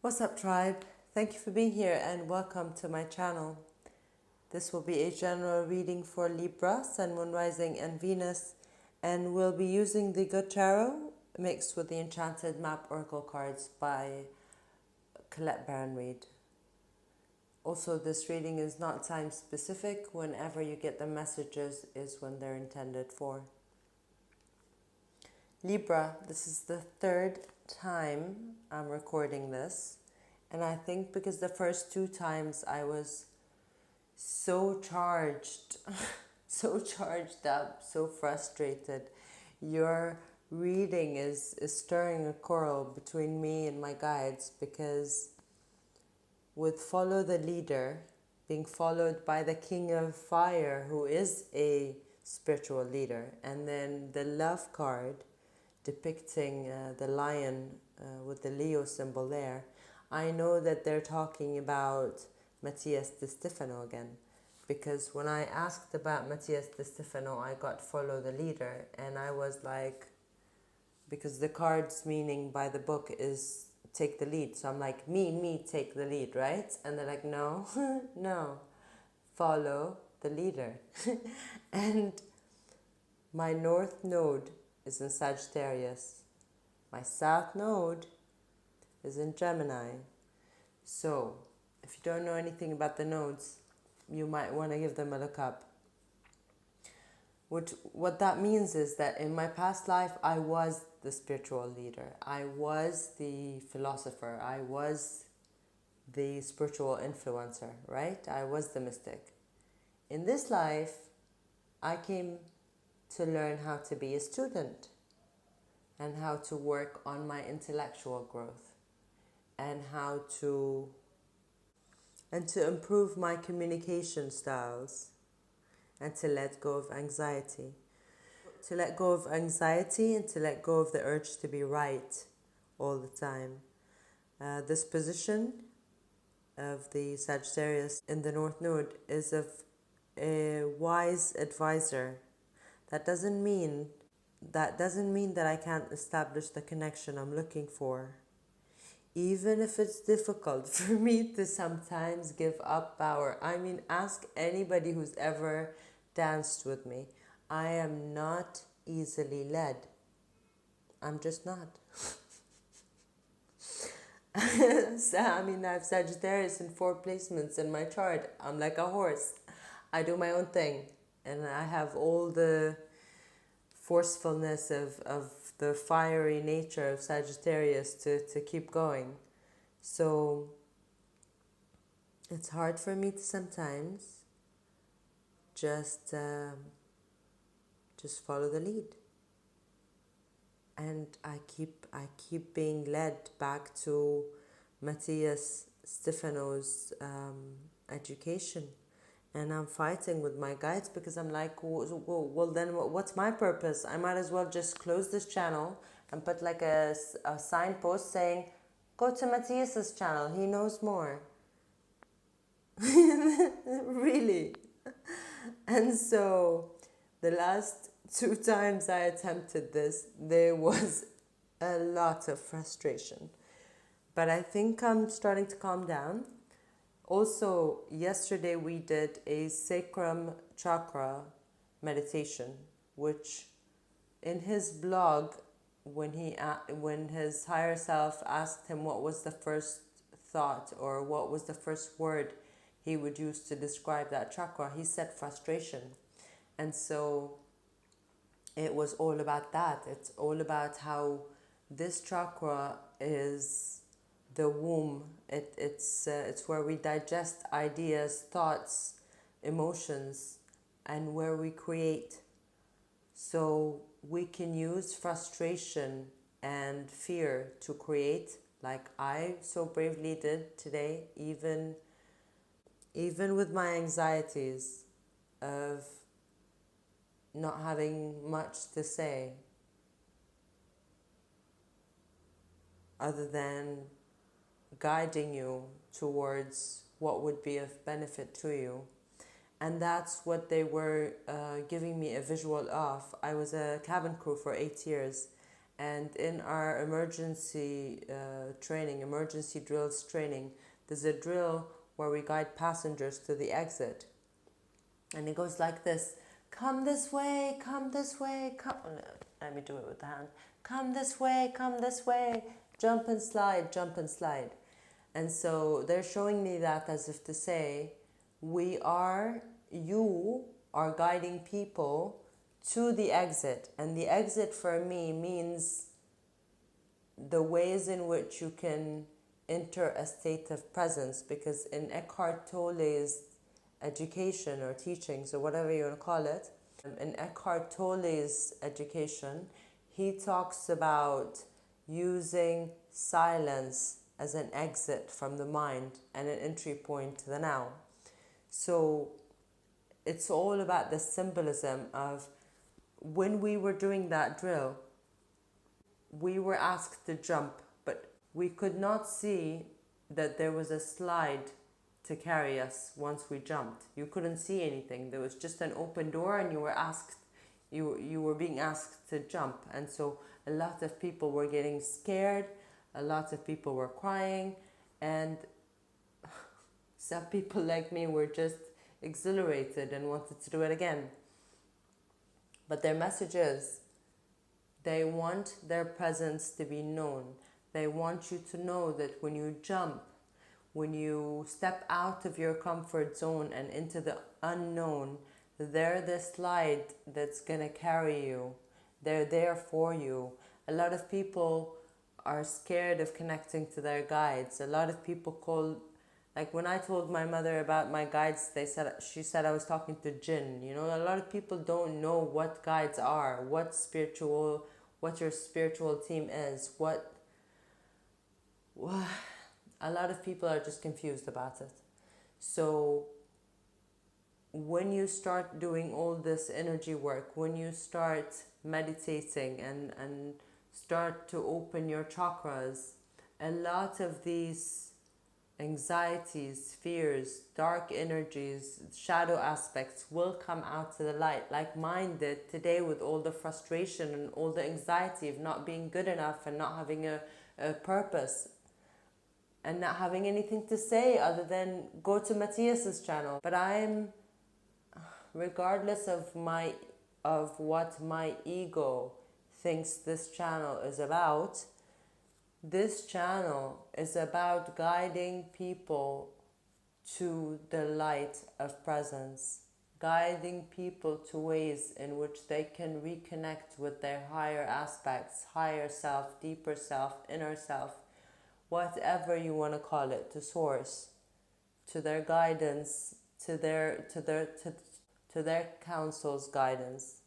What's up, tribe? Thank you for being here and welcome to my channel. This will be a general reading for Libra, Sun, Moon, Rising and Venus, and we'll be using the Good Tarot mixed with the Enchanted Map Oracle cards by Colette, Baron-Reid. Also, this reading is not time specific. Whenever you get the messages is when they're intended for. Libra, this is the third time I'm recording this, and I think because the first two times I was so charged, so charged up, so frustrated. Your reading is stirring a quarrel between me and my guides, because with Follow the Leader being followed by the King of Fire, who is a spiritual leader, and then the Love card depicting the lion with the Leo symbol there, I know that they're talking about Matthias De Stefano again. Because when I asked about Matthias De Stefano, I got Follow the Leader, and I was like, because the card's meaning by the book is take the lead. So I'm like, me, take the lead, right? And they're like, no, no, follow the leader. And my North Node is in Sagittarius. My South Node is in Gemini. So, if you don't know anything about the nodes, you might want to give them a look up. What that means is that in my past life, I was the spiritual leader. I was the philosopher. I was the spiritual influencer, right? I was the mystic. In this life, I came to learn how to be a student and how to work on my intellectual growth and how to improve my communication styles and to let go of anxiety. To let go of anxiety and to let go of the urge to be right all the time. This position of the Sagittarius in the North Node is of a wise advisor. That doesn't mean that I can't establish the connection I'm looking for. Even if it's difficult for me to sometimes give up power. I mean, ask anybody who's ever danced with me. I am not easily led. I'm just not. So, I mean, I have Sagittarius in 4 placements in my chart. I'm like a horse. I do my own thing. And I have all the forcefulness of the fiery nature of Sagittarius to keep going. So it's hard for me to sometimes just follow the lead. And I keep being led back to Matthias Stefano's education. And I'm fighting with my guides because I'm like, well then what's my purpose? I might as well just close this channel and put like a signpost saying, go to Matthias's channel, he knows more. Really. And so the last 2 times I attempted this, there was a lot of frustration. But I think I'm starting to calm down. Also, yesterday we did a sacrum chakra meditation, which in his blog, when his higher self asked him what was the first thought or what was the first word he would use to describe that chakra, he said frustration. And so it was all about that. It's all about how this chakra is the womb. It's where we digest ideas, thoughts, emotions, and where we create. So we can use frustration and fear to create, like I so bravely did today, even with my anxieties of not having much to say other than guiding you towards what would be of benefit to you. And that's what they were giving me a visual of. I was a cabin crew for 8 years, And in our emergency training, emergency drills training, there's a drill where we guide passengers to the exit. And it goes like this: come this way, come this way, come. Let me do it with the hand. Come this way, jump and slide, jump and slide. And so they're showing me that as if to say, you are guiding people to the exit. And the exit for me means the ways in which you can enter a state of presence. Because in Eckhart Tolle's education or teachings or whatever you want to call it, in Eckhart Tolle's education, he talks about using silence as an exit from the mind and an entry point to the now. So it's all about the symbolism of when we were doing that drill, we were asked to jump, but we could not see that there was a slide to carry us once we jumped. You couldn't see anything. There was just an open door and you were being asked to jump. And so a lot of people were getting scared, a lot of people were crying, and some people like me were just exhilarated and wanted to do it again. But their message is, they want their presence to be known. They want you to know that when you jump, when you step out of your comfort zone and into the unknown, they're the slide that's going to carry you. They're there for you. A lot of people are scared of connecting to their guides. A lot of people like when I told my mother about my guides, she said I was talking to jinn. You know, a lot of people don't know what guides are, what your spiritual team is, a lot of people are just confused about it. So when you start doing all this energy work, when you start meditating and start to open your chakras, a lot of these anxieties, fears, dark energies, shadow aspects will come out to the light, like mine did today, with all the frustration and all the anxiety of not being good enough and not having a purpose and not having anything to say other than go to Matthias's channel. But I'm, regardless of what my ego thinks this channel is about, this channel is about guiding people to the light of presence, guiding people to ways in which they can reconnect with their higher aspects, higher self, deeper self, inner self, whatever you want to call it, to source, to their guidance, to their counsel's guidance.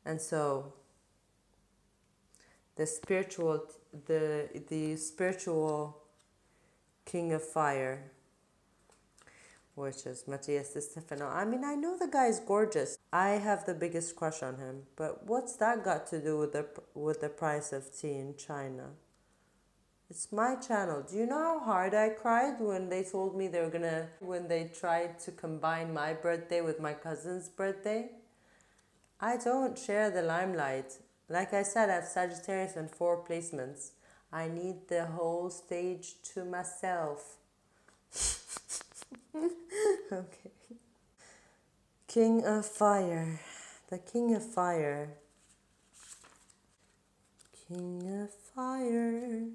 And so the spiritual king of fire, which is Matthias de Stefano. I mean, I know the guy is gorgeous. I have the biggest crush on him. But what's that got to do with the price of tea in China? It's my channel. Do you know how hard I cried when they told me when they tried to combine my birthday with my cousin's birthday? I don't share the limelight. Like I said, I have Sagittarius and 4 placements. I need the whole stage to myself. Okay. King of Fire. The King of Fire. King of Fire.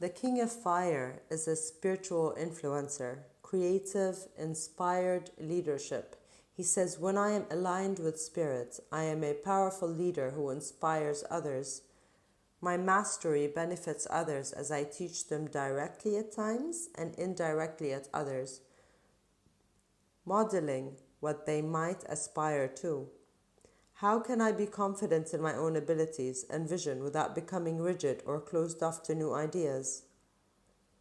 The King of Fire is a spiritual influencer, creative, inspired leadership. He says, when I am aligned with spirit, I am a powerful leader who inspires others. My mastery benefits others as I teach them directly at times and indirectly at others, modeling what they might aspire to. How can I be confident in my own abilities and vision without becoming rigid or closed off to new ideas?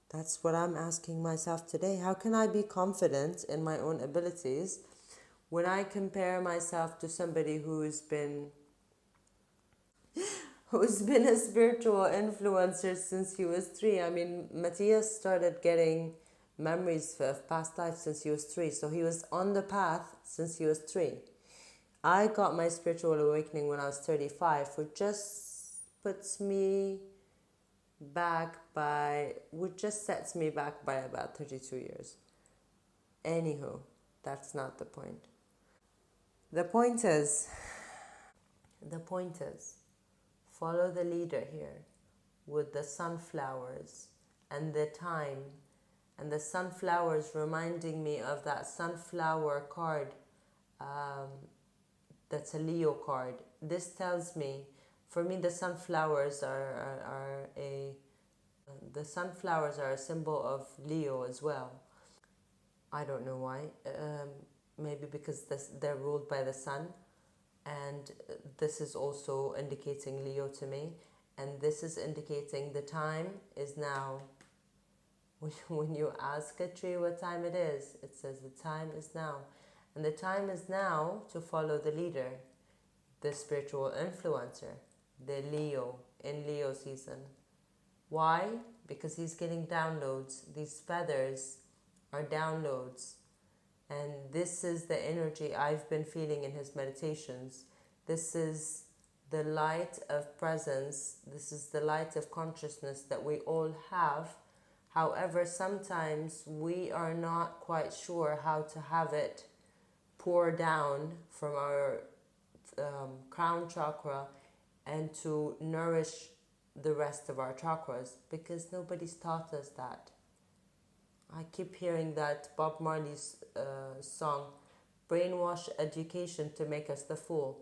That's what I'm asking myself today. How can I be confident in my own abilities when I compare myself to somebody who's been a spiritual influencer since he was 3? I mean, Matthias started getting memories of past life since he was 3. So he was on the path since he was 3. I got my spiritual awakening when I was 35, which just puts me which just sets me back by about 32 years. Anywho, that's not the point. The point is, follow the leader here with the sunflowers and the time, and the sunflowers reminding me of that sunflower card. That's a Leo card. This tells me, for me, the sunflowers are a symbol of Leo as well. I don't know why. Maybe because they're ruled by the sun, and this is also indicating Leo to me, and this is indicating the time is now. When you ask a tree what time it is, it says the time is now. And the time is now to follow the leader, the spiritual influencer, the Leo, in Leo season. Why? Because he's getting downloads. These feathers are downloads. And this is the energy I've been feeling in his meditations. This is the light of presence. This is the light of consciousness that we all have. However, sometimes we are not quite sure how to have it pour down from our crown chakra and to nourish the rest of our chakras, because nobody's taught us that. I keep hearing that Bob Marley's song, brainwash education to make us the fool.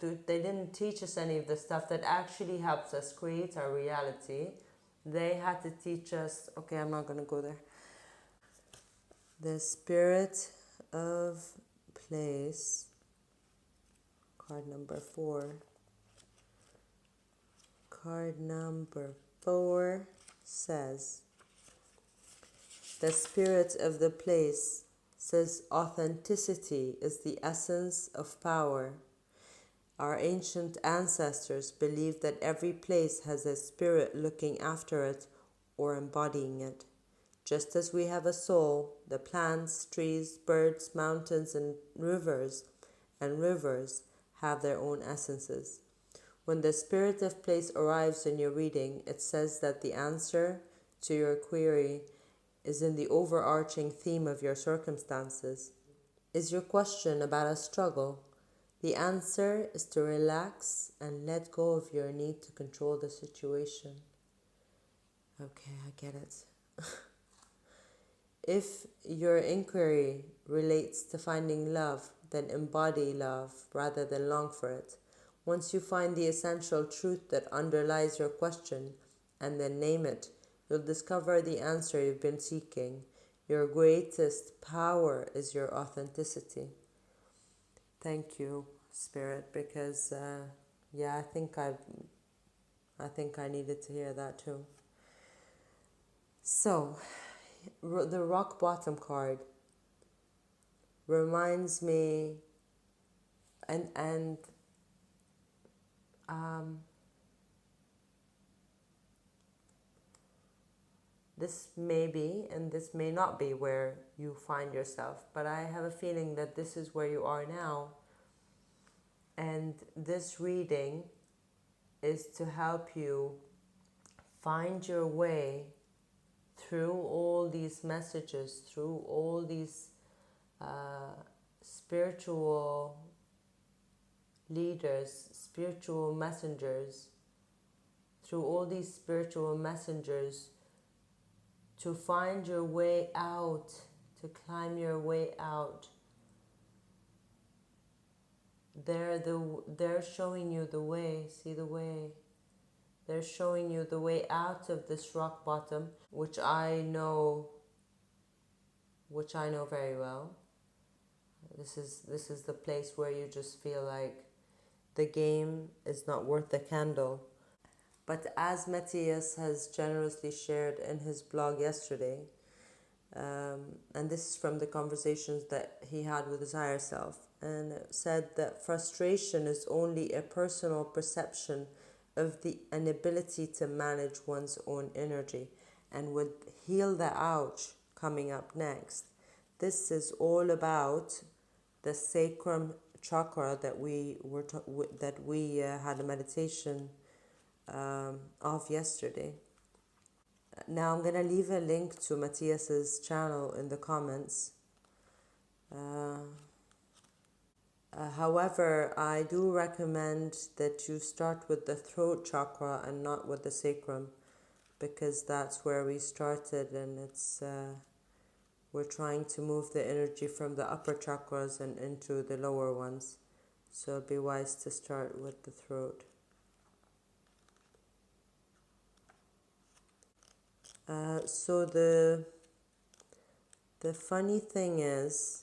They didn't teach us any of the stuff that actually helps us create our reality. They had to teach us, okay, I'm not going to go there. The spirit of place, card number 4. Card number 4 says, the spirit of the place says authenticity is the essence of power. Our ancient ancestors believed that every place has a spirit looking after it or embodying it. Just as we have a soul, the plants, trees, birds, mountains, and rivers have their own essences. When the spirit of place arrives in your reading, it says that the answer to your query is in the overarching theme of your circumstances. Is your question about a struggle? The answer is to relax and let go of your need to control the situation. Okay, I get it. If your inquiry relates to finding love, then embody love rather than long for it. Once you find the essential truth that underlies your question and then name it, you'll discover the answer you've been seeking. Your greatest power is your authenticity. Thank you, Spirit, because I think I needed to hear that too. So, the rock bottom card reminds me, and this may be and this may not be where you find yourself, but I have a feeling that this is where you are now. And this reading is to help you find your way through all these messages, through all these spiritual leaders, spiritual messengers, through all these spiritual messengers, to find your way out, to climb your way out. They're showing you the way. See the way. They're showing you the way out of this rock bottom, which I know very well. This is the place where you just feel like the game is not worth the candle. But as Matthias has generously shared in his blog yesterday, and this is from the conversations that he had with his higher self, and it said that frustration is only a personal perception of the inability to manage one's own energy. And with Heal the Ouch coming up next, this is all about the sacrum chakra that we had a meditation of yesterday. Now I'm gonna leave a link to Matthias's channel in the comments. However, I do recommend that you start with the throat chakra and not with the sacrum, because that's where we started, and it's we're trying to move the energy from the upper chakras and into the lower ones. So it'd be wise to start with the throat. So the funny thing is,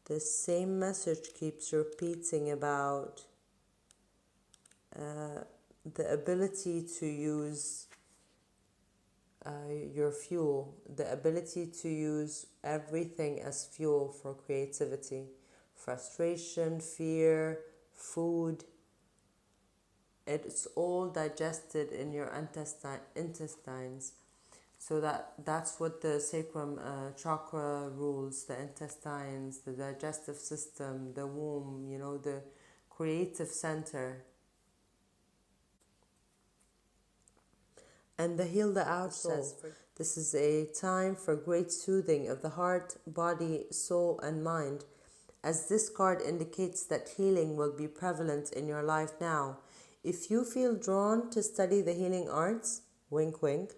the same message keeps repeating about the ability to use your fuel, the ability to use everything as fuel for creativity, frustration, fear, food. It's all digested in your intestines. So that's what the sacrum chakra rules: the intestines, the digestive system, the womb, the creative center. And the Heal the Out says, this is a time for great soothing of the heart, body, soul, and mind, as this card indicates that healing will be prevalent in your life now. If you feel drawn to study the healing arts, wink wink,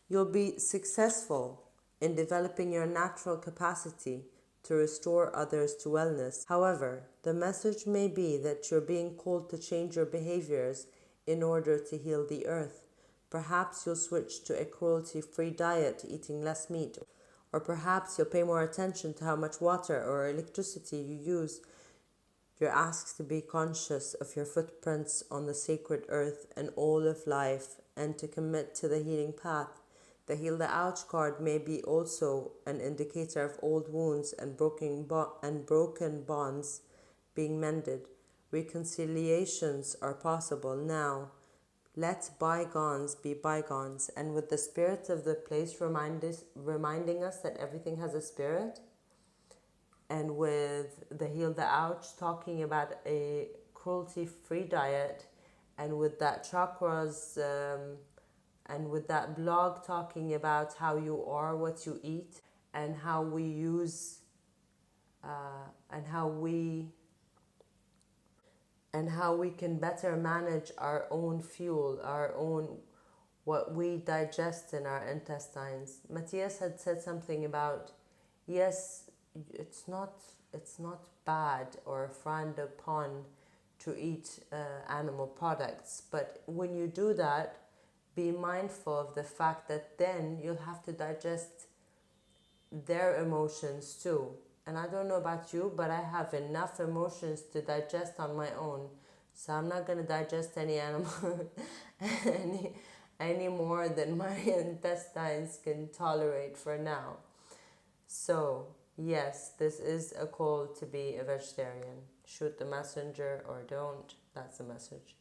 you'll be successful in developing your natural capacity to restore others to wellness. However, the message may be that you're being called to change your behaviors in order to heal the earth. Perhaps you'll switch to a cruelty-free diet, eating less meat, or perhaps you'll pay more attention to how much water or electricity you use. You're asked to be conscious of your footprints on the sacred earth and all of life, and to commit to the healing path. The Heal the Ouch card may be also an indicator of old wounds and broken bonds being mended. Reconciliations are possible now. Let bygones be bygones. And with the spirit of the place reminding us that everything has a spirit, and with the Heal the Ouch talking about a cruelty-free diet, and with that chakras, and with that blog talking about how you are what you eat, and how we use, and how we can better manage our own fuel, our own, what we digest in our intestines. Matthias had said something about, yes, it's not bad or frowned upon to eat animal products, but when you do that, be mindful of the fact that then you'll have to digest their emotions too. And I don't know about you, but I have enough emotions to digest on my own. So I'm not going to digest any animal any more than my intestines can tolerate for now. So, yes, this is a call to be a vegetarian. Shoot the messenger or don't. That's the message.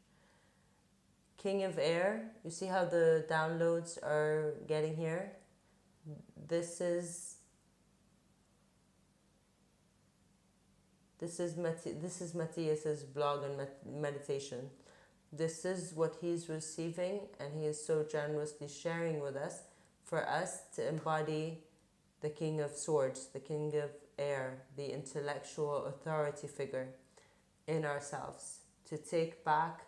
King of Air, you see how the downloads are getting here? This is Matthias's blog and meditation. This is what he's receiving, and he is so generously sharing with us for us to embody the King of Swords, the King of Air, the intellectual authority figure in ourselves, to take back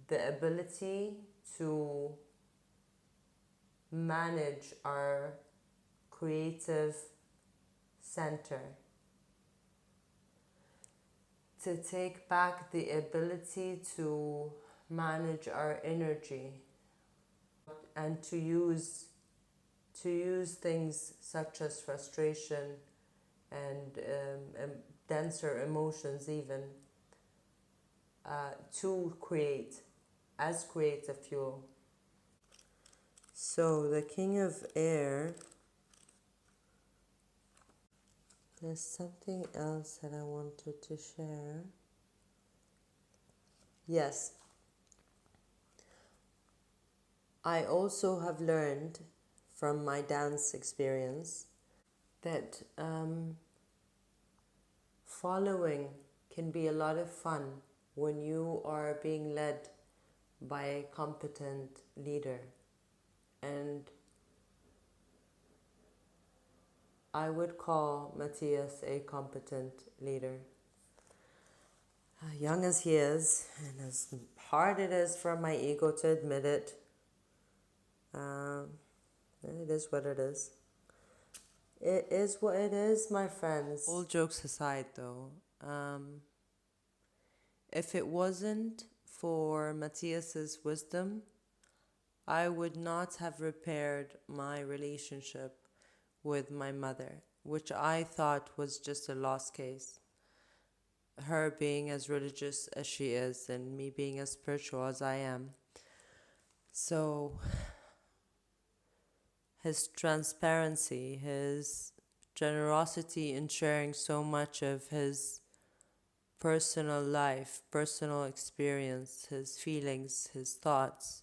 the ability to manage our creative center, to take back the ability to manage our energy, and to use things such as frustration and denser emotions even to create as creative fuel. So the King of Air, there's something else that I wanted to share. Yes. I also have learned from my dance experience that following can be a lot of fun when you are being led by a competent leader. And I would call Matthias a competent leader. Young as he is, and as hard it is for my ego to admit it, it is what it is. It is what it is, my friends. All jokes aside, though, if it wasn't for Matthias's wisdom, I would not have repaired my relationship with my mother, which I thought was just a lost case. Her being as religious as she is, and me being as spiritual as I am. So his transparency, his generosity in sharing so much of his personal life, personal experience, his feelings, his thoughts,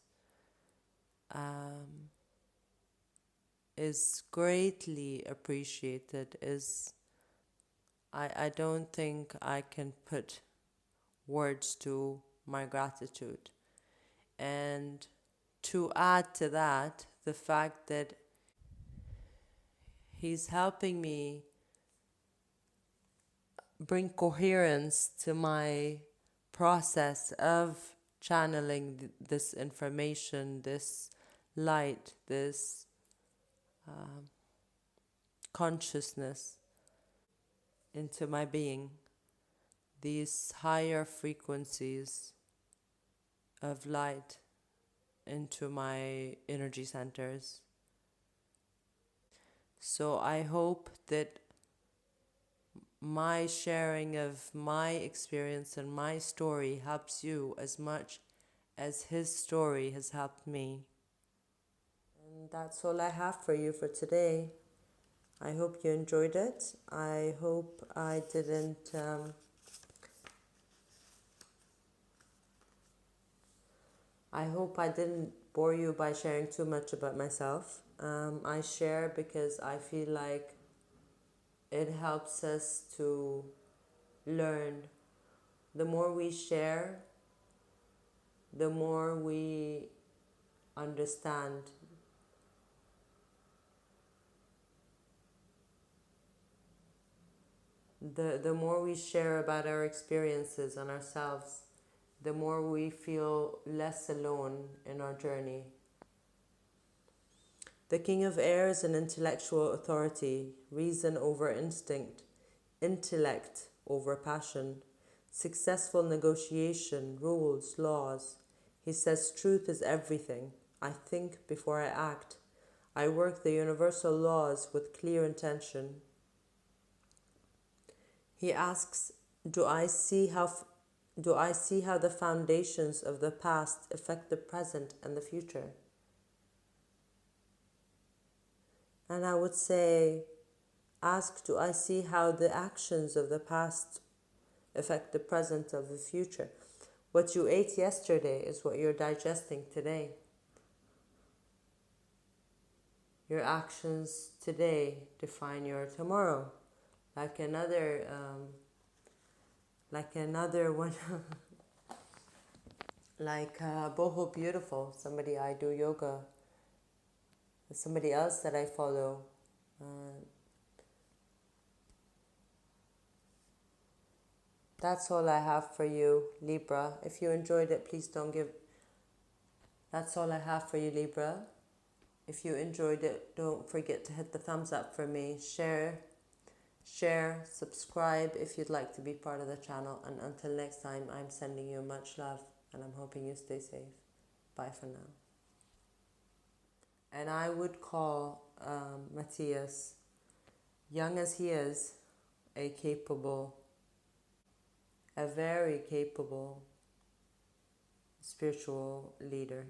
is greatly appreciated. I don't think I can put words to my gratitude. And to add to that, the fact that he's helping me bring coherence to my process of channeling this information, this light, this consciousness into my being, these higher frequencies of light into my energy centers. So I hope that my sharing of my experience and my story helps you as much as his story has helped me. And that's all I have for you for today. I hope you enjoyed it. I hope I didn't bore you by sharing too much about myself. I share because I feel like it helps us to learn. The more we share, the more we understand. The more we share about our experiences and ourselves, the more we feel less alone in our journey. The King of Air is an intellectual authority, reason over instinct, intellect over passion, successful negotiation, rules, laws. He says truth is everything. I think before I act. I work the universal laws with clear intention. He asks, do I see how the foundations of the past affect the present and the future? And I would say, ask, do I see how the actions of the past affect the present of the future? What you ate yesterday is what you're digesting today. Your actions today define your tomorrow. Like another one, like Boho Beautiful, somebody I do yoga, somebody else that I follow. That's all I have for you, Libra. If you enjoyed it, please don't give. That's all I have for you, Libra. If you enjoyed it, don't forget to hit the thumbs up for me. Share, subscribe if you'd like to be part of the channel. And until next time, I'm sending you much love and I'm hoping you stay safe. Bye for now. And I would call Matthias, young as he is, a very capable spiritual leader.